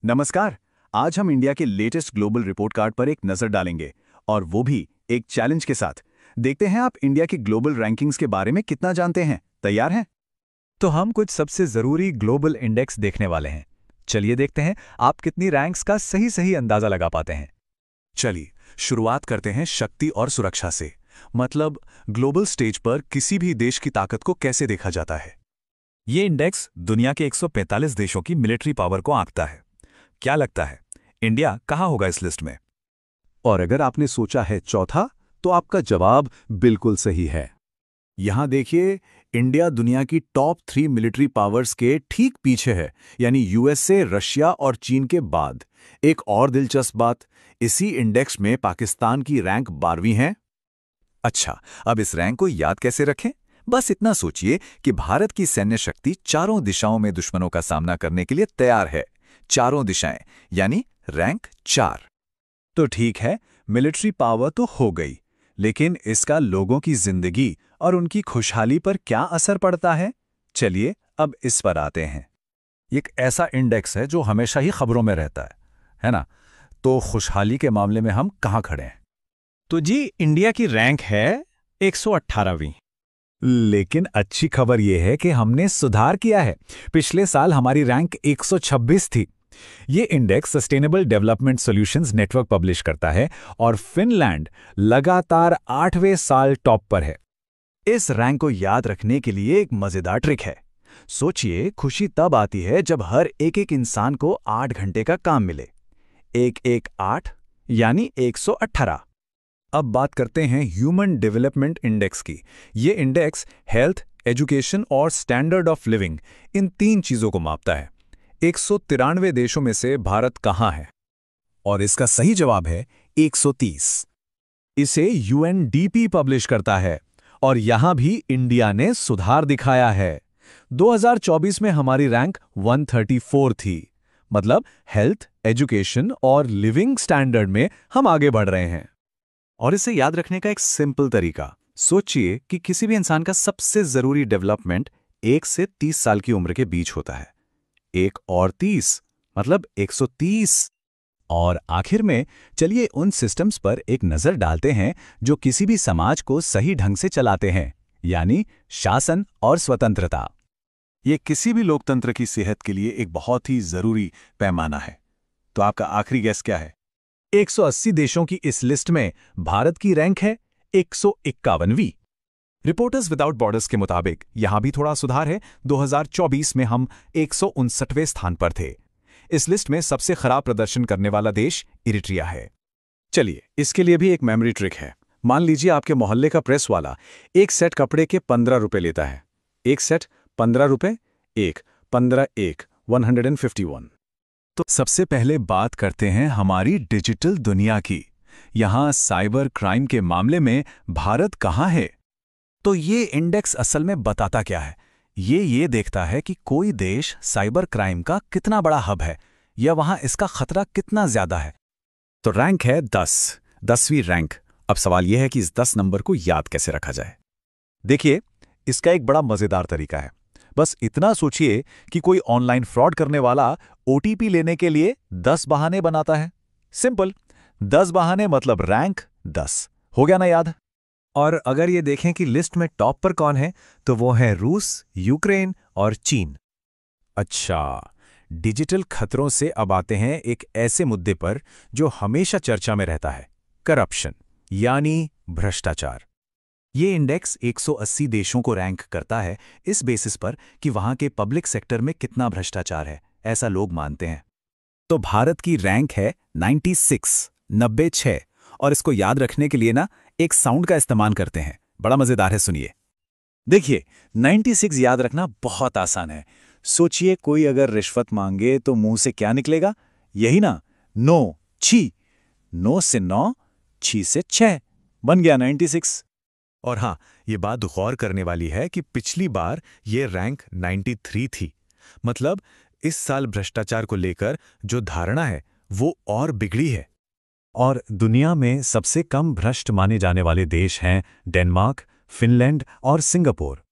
नमस्कार। आज हम इंडिया के लेटेस्ट ग्लोबल रिपोर्ट कार्ड पर एक नजर डालेंगे और वो भी एक चैलेंज के साथ। देखते हैं आप इंडिया की ग्लोबल रैंकिंग्स के बारे में कितना जानते हैं। तैयार हैं? तो हम कुछ सबसे जरूरी ग्लोबल इंडेक्स देखने वाले हैं। चलिए देखते हैं आप कितनी रैंक्स का सही सही अंदाजा लगा पाते हैं। चलिए शुरुआत करते हैं शक्ति और सुरक्षा से। मतलब ग्लोबल स्टेज पर किसी भी देश की ताकत को कैसे देखा जाता है। ये इंडेक्स दुनिया के 145 देशों की मिलिट्री पावर को आंकता है। क्या लगता है इंडिया कहाँ होगा इस लिस्ट में? और अगर आपने सोचा है चौथा, तो आपका जवाब बिल्कुल सही है। यहां देखिए, इंडिया दुनिया की टॉप 3 मिलिट्री पावर्स के ठीक पीछे है, यानी यूएसए, रशिया और चीन के बाद। एक और दिलचस्प बात, इसी इंडेक्स में पाकिस्तान की रैंक 12वीं है। अच्छा, अब इस रैंक को याद कैसे रखें? बस इतना सोचिए कि भारत की सैन्य शक्ति चारों दिशाओं में दुश्मनों का सामना करने के लिए तैयार है। चारों दिशाएं, यानी रैंक 4। तो ठीक है, मिलिट्री पावर तो हो गई, लेकिन इसका लोगों की जिंदगी और उनकी खुशहाली पर क्या असर पड़ता है? चलिए अब इस पर आते हैं। एक ऐसा इंडेक्स है जो हमेशा ही खबरों में रहता है ना? तो खुशहाली के मामले में हम कहाँ खड़े हैं? तो जी, इंडिया की रैंक है 118वीं। लेकिन अच्छी खबर यह है कि हमने सुधार किया है। पिछले साल हमारी रैंक 126 थी। ये index sustainable development solutions network publish करता है और फिनलैंड लगातार 8वें साल टॉप पर है। इस रैंक को याद रखने के लिए एक मजेदार ट्रिक है। सोचिए, खुशी तब आती है जब हर एक एक इंसान को 8 घंटे का काम मिले। 118 यानी 118। अब बात करते हैं ह्यूमन डेवलपमेंट इंडेक्स की। ये इंडेक्स हेल्थ, एजुकेशन और स्टैंडर्ड ऑफ लिविंग, इन 3 चीजों को मापता है। 193 देशों में से भारत कहाँ है? और इसका सही जवाब है 130। इसे यूएनडीपी पब्लिश करता है और यहां भी इंडिया ने सुधार दिखाया है। 2024 में हमारी रैंक 134 थी। मतलब हेल्थ, एजुकेशन और लिविंग स्टैंडर्ड में हम आगे बढ़ रहे हैं। और इसे याद रखने का एक सिंपल तरीका, सोचिए कि किसी भी इंसान का सबसे जरूरी डेवलपमेंट 1 से 30 साल की उम्र के बीच होता है। 1 और 30 मतलब 130। और आखिर में चलिए उन सिस्टम्स पर एक नजर डालते हैं जो किसी भी समाज को सही ढंग से चलाते हैं, यानी शासन और स्वतंत्रता। ये किसी भी लोकतंत्र की सेहत के लिए एक बहुत ही जरूरी पैमाना है। तो आपका आखिरी गैस क्या है? 180 देशों की इस लिस्ट में भारत की रैंक है 151वीं। रिपोर्टर्स विदाउट बॉर्डर्स के मुताबिक यहां भी थोड़ा सुधार है। 2024 में हम 159वें स्थान पर थे। इस लिस्ट में सबसे खराब प्रदर्शन करने वाला देश इरिट्रिया है। चलिए, इसके लिए भी एक मेमोरी ट्रिक है। मान लीजिए आपके मोहल्ले का प्रेस वाला एक सेट कपड़े के 15 रुपए लेता है। एक सेट 15 रुपए, 151। तो सबसे पहले बात करते हैं हमारी डिजिटल दुनिया की। यहां साइबर क्राइम के मामले में भारत कहां है? तो ये इंडेक्स असल में बताता क्या है? ये देखता है कि कोई देश साइबर क्राइम का कितना बड़ा हब है या वहां इसका खतरा कितना ज्यादा है। तो रैंक है 10वीं रैंक। अब सवाल यह है कि इस 10 नंबर को याद कैसे रखा जाए। देखिए, इसका एक बड़ा मजेदार तरीका है। बस इतना सोचिए कि कोई ऑनलाइन फ्रॉड करने वाला ओटीपी लेने के लिए 10 बहाने बनाता है। सिंपल, 10 बहाने मतलब रैंक 10। हो गया ना याद? और अगर ये देखें कि लिस्ट में टॉप पर कौन है, तो वो है रूस, यूक्रेन और चीन। अच्छा, डिजिटल खतरों से अब आते हैं एक ऐसे मुद्दे पर जो हमेशा चर्चा में रहता है, करप्शन यानी भ्रष्टाचार। ये इंडेक्स 180 देशों को रैंक करता है इस बेसिस पर कि वहां के पब्लिक सेक्टर में कितना भ्रष्टाचार है, ऐसा लोग मानते हैं। तो भारत की रैंक है 96 और इसको याद रखने के लिए ना एक साउंड का इस्तेमाल करते हैं। बड़ा मजेदार है, सुनिए। देखिए, 96 याद रखना बहुत आसान है। सोचिए, कोई अगर रिश्वत मांगे तो मुंह से क्या निकलेगा? यही ना, नो, छी। 9 से 9, छी से 6, बन गया 96। और हाँ, ये बात गौर करने वाली है कि पिछली बार ये रैंक 93 थी। मतलब इस साल भ्रष्टाचार को लेकर जो धारणा है वो और बिगड़ी है। और दुनिया में सबसे कम भ्रष्ट माने जाने वाले देश हैं डेनमार्क, फिनलैंड और सिंगापुर।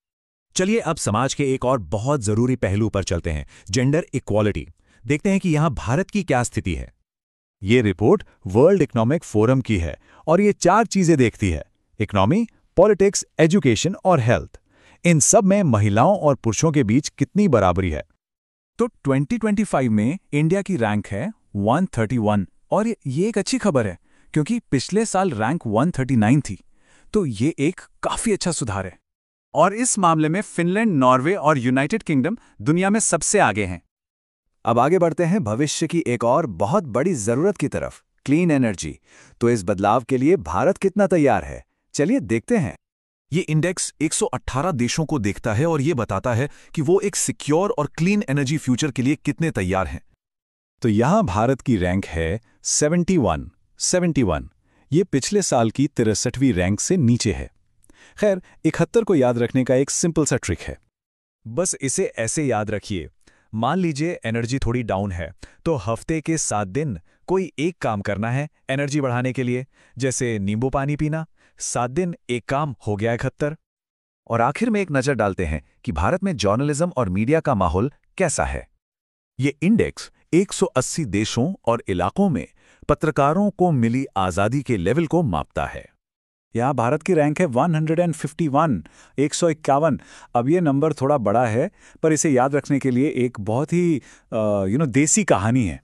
चलिए अब समाज के एक और बहुत जरूरी पहलू पर चलते हैं, जेंडर इक्वालिटी। देखते हैं कि यहां भारत की क्या स्थिति है। ये रिपोर्ट वर्ल्ड इकोनॉमिक फोरम की है और ये 4 चीजें देखती है: इकोनॉमी, पॉलिटिक्स, एजुकेशन और हेल्थ। इन सब में महिलाओं और पुरुषों के बीच कितनी बराबरी है? तो 2025 में इंडिया की रैंक है 131 और ये एक अच्छी खबर है क्योंकि पिछले साल रैंक 139 थी। तो ये एक काफी अच्छा सुधार है। और इस मामले में फिनलैंड, नॉर्वे और यूनाइटेड किंगडम दुनिया में सबसे आगे हैं। अब आगे बढ़ते हैं भविष्य की एक और बहुत बड़ी जरूरत की तरफ, क्लीन एनर्जी। तो इस बदलाव के लिए भारत कितना तैयार है? चलिए देखते हैं। ये इंडेक्स 118 देशों को देखता है और ये बताता है कि वो एक सिक्योर और क्लीन एनर्जी फ्यूचर के लिए कितने तैयार हैं। तो यहां भारत की रैंक है 71। ये पिछले साल की 63वीं रैंक से नीचे है। खैर, 71 को याद रखने का एक सिंपल सा ट्रिक है। बस इसे ऐसे याद रखिए। मान लीजिए एनर्जी थोड़ी डाउन है, तो हफ्ते के 7 दिन कोई एक काम करना है एनर्जी बढ़ाने के लिए, जैसे नींबू पानी पीना। 7 दिन एक काम हो गया 71। और आखिर में एक नजर डालते हैं कि भारत में जर्नलिज्म और मीडिया का माहौल कैसा है। ये इंडेक्स 180 देशों और इलाकों में पत्रकारों को मिली आजादी के लेवल को मापता है। यहाँ भारत की रैंक है 151, 151। अब ये नंबर थोड़ा बड़ा है, पर इसे याद रखने के लिए एक बहुत ही देसी कहानी है।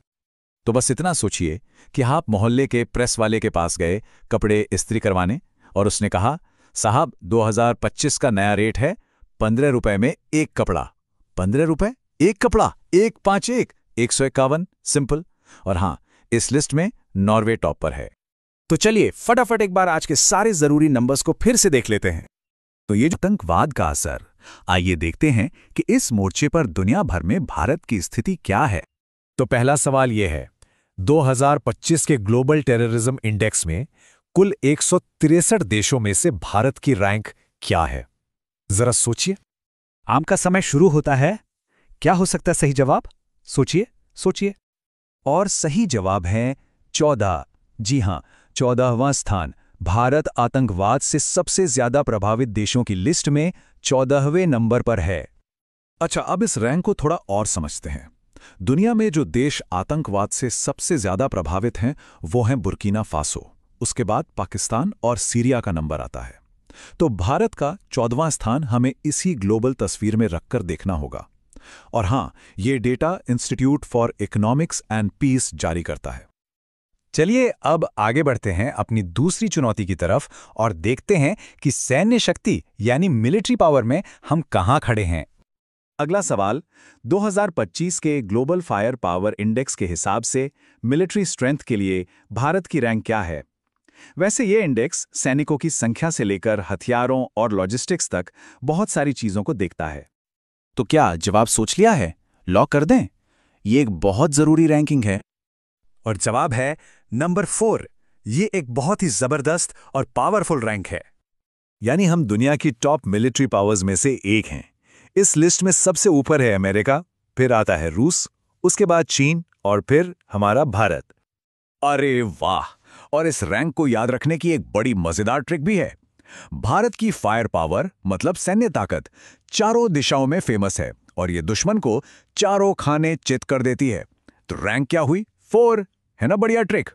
तो बस इतना सोचिए कि आप मोहल्ले के प्रेस वाले के पास गए कपड़े इस्त्री करवाने और उसने कहा, साहब 2025 का नया रेट है 15 रुपए में एक कपड़ा। 15 रुपए एक कपड़ा, 151, 151, सिंपल। और हाँ, इस लिस्ट में नॉर्वे टॉप पर है। तो चलिए फटाफट एक बार आज के सारे जरूरी नंबर्स को फिर से देख लेते हैं। तो ये आतंकवाद का असर, आइए देखते हैं कि इस मोर्चे पर दुनिया भर में भारत की स्थिति क्या है। तो पहला सवाल यह है, 2025 के ग्लोबल टेररिज्म इंडेक्स में कुल 163 देशों में से भारत की रैंक क्या है? जरा सोचिए। आपका समय शुरू होता है। क्या हो सकता है सही जवाब? सोचिए। और सही जवाब है 14। जी हां, 14वां स्थान। भारत आतंकवाद से सबसे ज्यादा प्रभावित देशों की लिस्ट में 14वें नंबर पर है। अच्छा, अब इस रैंक को थोड़ा और समझते हैं। दुनिया में जो देश आतंकवाद से सबसे ज्यादा प्रभावित हैं वो हैं बुर्किना फासो, उसके बाद पाकिस्तान और सीरिया का नंबर आता है। तो भारत का 14वां स्थान हमें इसी ग्लोबल तस्वीर में रखकर देखना होगा। और हां, ये data institute for economics and peace जारी करता है। चलिए अब आगे बढ़ते हैं अपनी दूसरी चुनौती की तरफ और देखते हैं कि सैन्य शक्ति यानी मिलिट्री पावर में हम कहां खड़े हैं। अगला सवाल, 2025 के ग्लोबल फायर पावर इंडेक्स के हिसाब से मिलिट्री स्ट्रेंथ के लिए भारत की रैंक क्या है? वैसे ये इंडेक्स सैनिकों की संख्या से लेकर हथियारों और लॉजिस्टिक्स तक बहुत सारी चीजों को देखता है। तो क्या जवाब सोच लिया है? लॉक कर दें? ये एक बहुत जरूरी रैंकिंग है। और जवाब है नंबर 4। ये एक बहुत ही जबरदस्त और पावरफुल रैंक है। यानी हम दुनिया की टॉप मिलिट्री पावर्स में से एक हैं। इस लिस्ट में सबसे ऊपर है अमेरिका, फिर आता है रूस, उसके बाद चीन और फिर हमारा भारत। अरे वाह! और इस रैंक को याद रखने की एक बड़ी मजेदार ट्रिक भी है। भारत की फायर पावर मतलब सैन्य ताकत चारों दिशाओं में फेमस है और ये दुश्मन को चारों खाने चित कर देती है। तो रैंक क्या हुई? 4। है ना बढ़िया ट्रिक?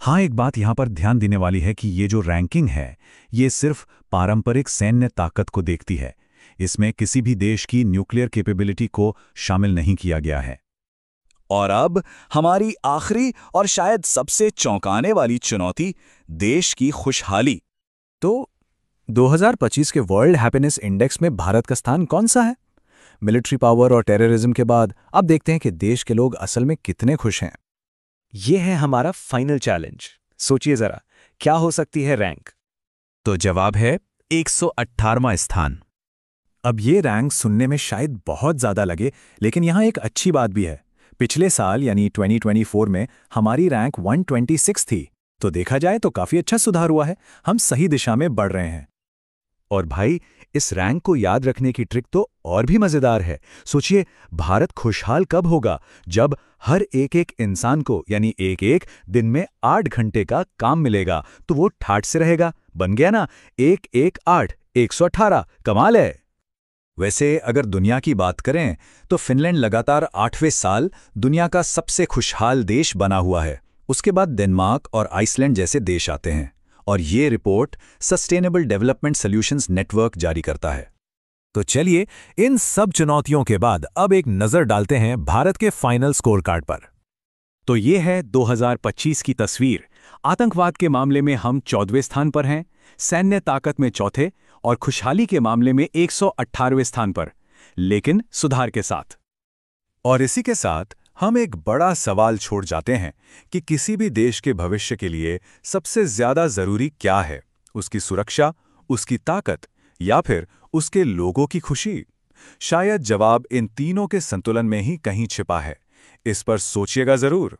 हाँ, एक बात यहां पर ध्यान देने वाली है कि ये जो रैंकिंग है ये सिर्फ पारंपरिक सैन्य ताकत को देखती है। इसमें किसी भी देश की न्यूक्लियर कैपेबिलिटी को शामिल नहीं किया गया है। और अब हमारी आखिरी और शायद सबसे चौंकाने वाली चुनौती, देश की खुशहाली। तो 2025 के वर्ल्ड हैप्पीनेस इंडेक्स में भारत का स्थान कौन सा है? मिलिट्री पावर और टेररिज्म के बाद अब देखते हैं कि देश के लोग असल में कितने खुश हैं। ये है हमारा फाइनल चैलेंज। सोचिए जरा, क्या हो सकती है रैंक? तो जवाब है 118वां स्थान। अब ये रैंक सुनने में शायद बहुत ज्यादा लगे, लेकिन यहां एक अच्छी बात भी है। पिछले साल यानी 2024 में हमारी रैंक 126 थी। तो देखा जाए तो काफी अच्छा सुधार हुआ है। हम सही दिशा में बढ़ रहे हैं। और भाई, इस रैंक को याद रखने की ट्रिक तो और भी मजेदार है। सोचिए, भारत खुशहाल कब होगा? जब हर एक इंसान को यानी एक दिन में 8 घंटे का काम मिलेगा, तो वो ठाठ से रहेगा। बन गया ना, 1 1 8, 118। कमाल है। वैसे अगर दुनिया की बात करें तो फिनलैंड लगातार 8वें साल दुनिया का सबसे खुशहाल देश बना हुआ है। उसके बाद डेनमार्क और आइसलैंड जैसे देश आते हैं, और ये report sustainable development solutions network जारी करता है। तो चलिए इन सब चुनौतियों के बाद अब एक नजर डालते हैं भारत के फाइनल स्कोर कार्ड पर। तो ये है 2025 की तस्वीर। आतंकवाद के मामले में हम 14वें स्थान पर हैं, सैन्य ताकत में चौथे और खुशहाली के मामले में 118वें स्थान पर, लेकिन सुधार के साथ। और इसी के साथ हम एक बड़ा सवाल छोड़ जाते हैं कि किसी भी देश के भविष्य के लिए सबसे ज्यादा जरूरी क्या है, उसकी सुरक्षा, उसकी ताकत या फिर उसके लोगों की खुशी? शायद जवाब इन तीनों के संतुलन में ही कहीं छिपा है। इस पर सोचिएगा जरूर।